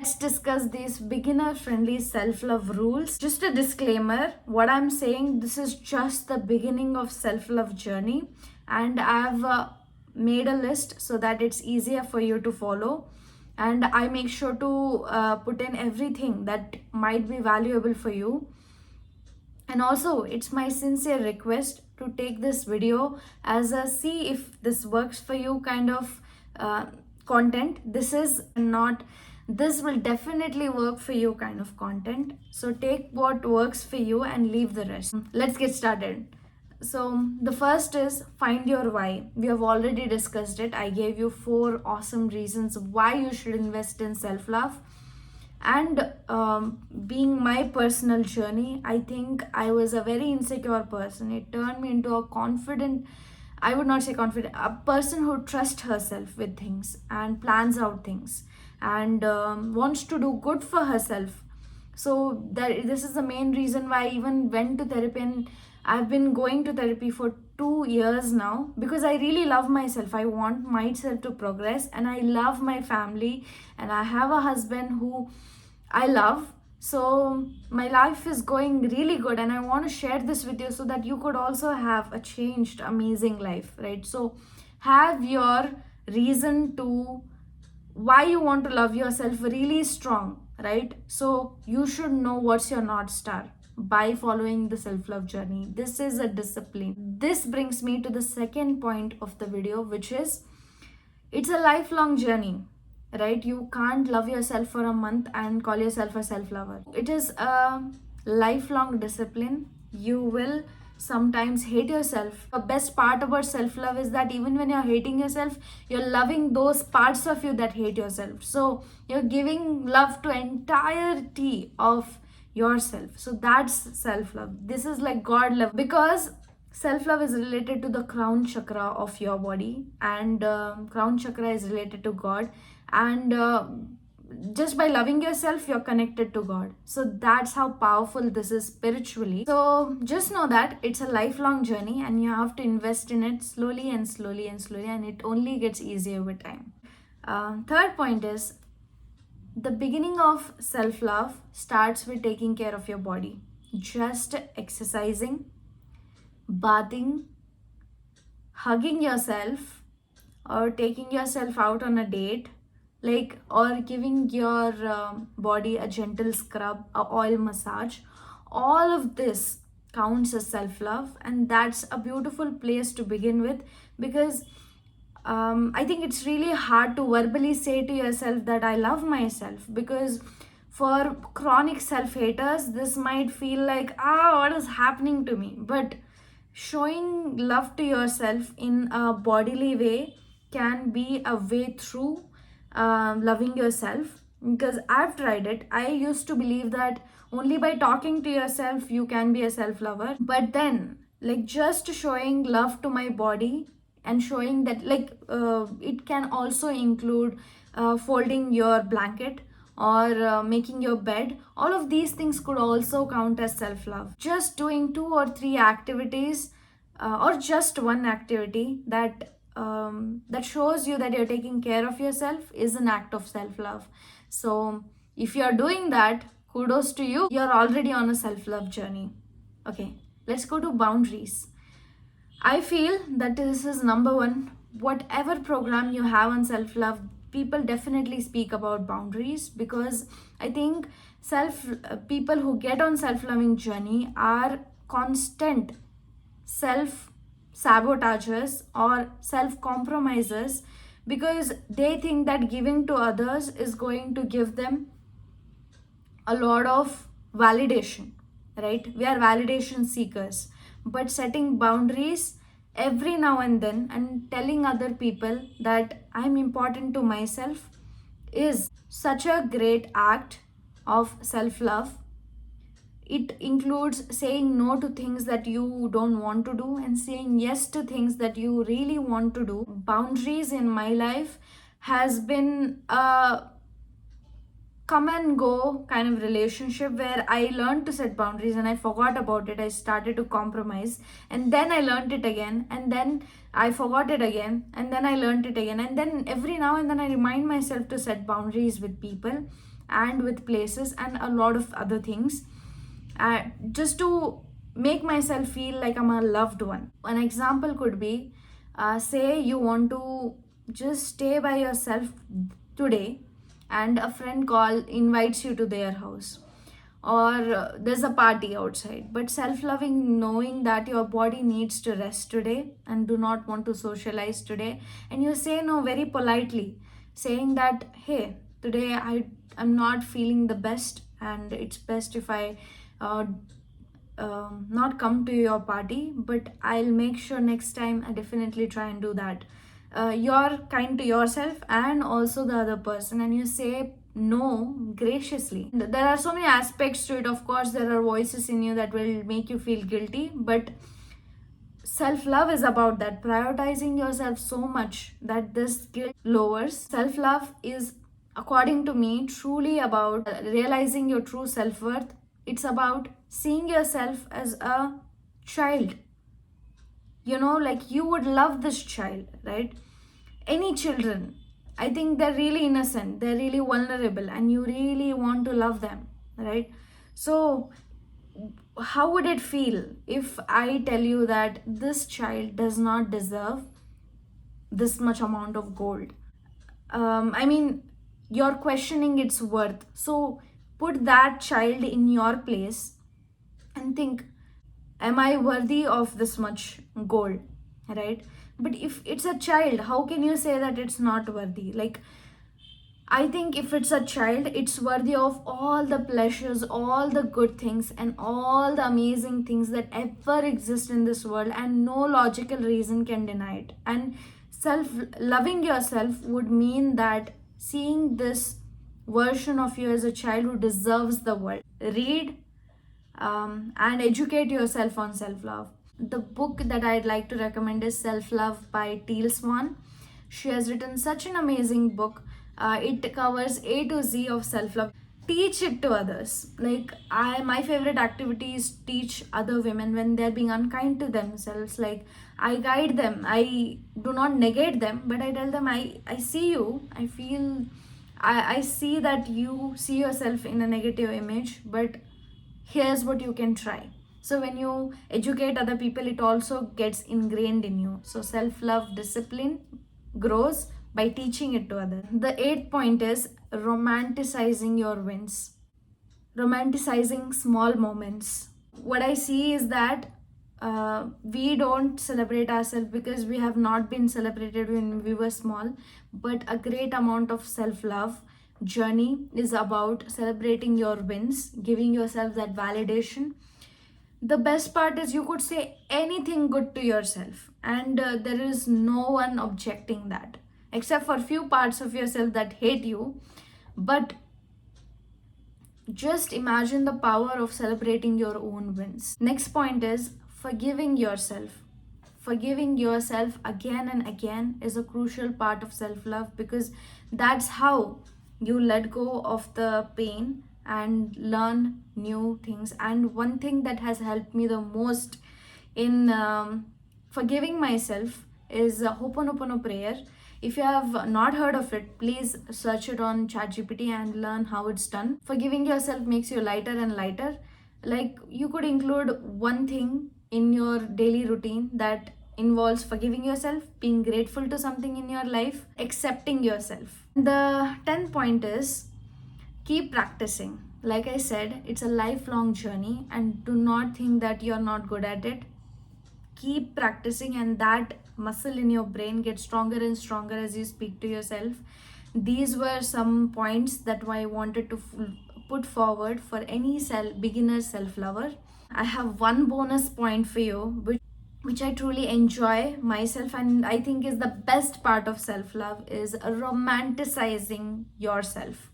Let's discuss these beginner-friendly self-love rules. Just a disclaimer, what I'm saying, this is just the beginning of self-love journey, and I've made a list so that it's easier for you to follow. And I make sure to put in everything that might be valuable for you. And also, it's my sincere request to take this video as a see if this works for you kind of content. This will definitely work for you kind of content. So take what works for you and leave the rest. Let's get started. So the first is find your why. We have already discussed it. I gave you 4 awesome reasons why you should invest in self-love. And being my personal journey, I think I was a very insecure person. It turned me into a confident, I would not say confident, a person who trusts herself with things and plans out things and wants to do good for herself. So this is the main reason why I even went to therapy, and I've been going to therapy for 2 years now because I really love myself. I want myself to progress, and I love my family, and I have a husband who I love. So my life is going really good, and I want to share this with you so that you could also have a changed, amazing life, right? So have your reason to why you want to love yourself really strong, right? So you should know what's your North Star by following the self-love journey. This is a discipline. This brings me to the second point of the video, which is it's a lifelong journey, right? You can't love yourself for a month and call yourself a self-lover. It is a lifelong discipline. You will sometimes hate yourself. The best part about self-love is that even when you're hating yourself, you're loving those parts of you that hate yourself. So you're giving love to entirety of yourself. So that's self-love. This is like God love, because self-love is related to the crown chakra of your body, and crown chakra is related to God, and just by loving yourself you're connected to God. So that's how powerful this is spiritually. So just know that it's a lifelong journey, and you have to invest in it slowly and slowly and slowly, and it only gets easier with time. Third point is the beginning of self-love starts with taking care of your body. Just exercising, bathing, hugging yourself, or taking yourself out on a date, or giving your body a gentle scrub, a oil massage, all of this counts as self-love, and that's a beautiful place to begin with, because I think it's really hard to verbally say to yourself that I love myself, because for chronic self-haters this might feel like, what is happening to me? But showing love to yourself in a bodily way can be a way through loving yourself, because I've tried it. I used to believe that only by talking to yourself you can be a self-lover, but then just showing love to my body and showing that it can also include folding your blanket or making your bed. All of these things could also count as self-love. Just doing 2 or 3 activities or just one activity that shows you that you're taking care of yourself is an act of self-love. So if you're doing that, kudos to you. You're already on a self-love journey. Okay, let's go to boundaries. I feel that this is number one. Whatever program you have on self-love, people definitely speak about boundaries, because I think people who get on self-loving journey are constant self-sabotagers or self-compromisers, because they think that giving to others is going to give them a lot of validation, right? We are validation seekers, but setting boundaries every now and then and telling other people that I'm important to myself is such a great act of self-love. It includes saying no to things that you don't want to do and saying yes to things that you really want to do. Boundaries in my life has been a come and go kind of relationship where I learned to set boundaries and I forgot about it. I started to compromise, and then I learned it again, and then I forgot it again, and then I learned it again, and then every now and then I remind myself to set boundaries with people. and with places and a lot of other things, just to make myself feel like I'm a loved one. An example could be, say you want to just stay by yourself today, and a friend call invites you to their house, or there's a party outside, but self-loving, knowing that your body needs to rest today and do not want to socialize today, and you say no very politely, saying that, hey, today I'm not feeling the best, and it's best if I uh, not come to your party, but I'll make sure next time I definitely try and do that. You're kind to yourself and also the other person, and you say no graciously. There are so many aspects to it. Of course, there are voices in you that will make you feel guilty, but self love is about that, prioritizing yourself so much that this guilt lowers. Self love is, according to me, truly about realizing your true self worth. It's about seeing yourself as a child. Like you would love this child, right? Any children, I think they're really innocent, they're really vulnerable, and you really want to love them, right? So how would it feel if I tell you that this child does not deserve this much amount of gold? I mean, you're questioning its worth. So put that child in your place and think, am I worthy of this much gold, right? But if it's a child, how can you say that it's not worthy? Like, I think if it's a child, it's worthy of all the pleasures, all the good things, and all the amazing things that ever exist in this world, and no logical reason can deny it. And self loving yourself would mean that seeing this version of you as a child who deserves the world. Read and educate yourself on self love. The book that I'd like to recommend is Self Love by Teal Swan. She has written such an amazing book. It covers A to Z of self love. Teach it to others. Like, my favorite activity is teach other women when they're being unkind to themselves. Like, I guide them. I do not negate them, but I tell them, I see you. I feel, I see that you see yourself in a negative image, but here's what you can try. So when you educate other people, it also gets ingrained in you. So self love discipline grows by teaching it to others. The eighth point is romanticizing your wins, romanticizing small moments. What I see is that we don't celebrate ourselves because we have not been celebrated when we were small, but a great amount of self love journey is about celebrating your wins, giving yourself that validation. The best part is you could say anything good to yourself, and there is no one objecting that, except for few parts of yourself that hate you. But just imagine the power of celebrating your own wins. Next point is forgiving yourself. Forgiving yourself again and again is a crucial part of self love, because that's how you let go of the pain and learn new things. And one thing that has helped me the most in forgiving myself is Ho'oponopono prayer. If you have not heard of it, please search it on ChatGPT and learn how it's done. Forgiving yourself makes you lighter and lighter. Like, you could include one thing in your daily routine that involves forgiving yourself, being grateful to something in your life, accepting yourself. The 10th point is keep practicing. Like I said, it's a lifelong journey, and do not think that you're not good at it. Keep practicing, and that muscle in your brain gets stronger and stronger as you speak to yourself. These were some points that I wanted to put forward for any beginner self lover. I have one bonus point for you, which I truly enjoy myself, and I think is the best part of self love, is romanticizing yourself.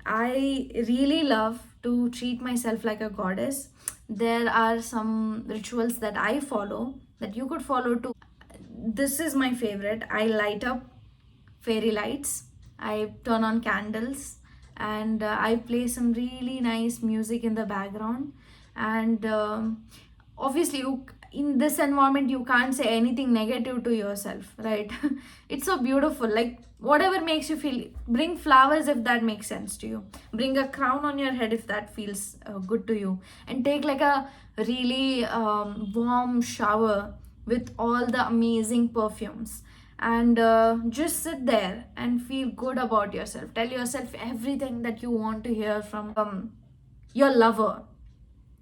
I really love to treat myself like a goddess. There are some rituals that I follow that you could follow too. This is my favorite. I light up fairy lights, I turn on candles, and I play some really nice music in the background. And obviously you, in this environment, you can't say anything negative to yourself, right? It's so beautiful, like whatever makes you feel. Bring flowers if that makes sense to you, bring a crown on your head if that feels good to you, and take like a really warm shower with all the amazing perfumes, and just sit there and feel good about yourself. Tell yourself everything that you want to hear from your lover,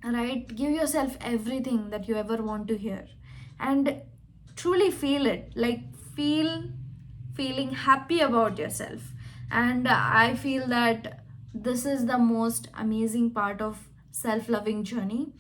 right? Give yourself everything that you ever want to hear, and truly feel it, like feel feeling happy about yourself. And I feel that this is the most amazing part of self-loving journey.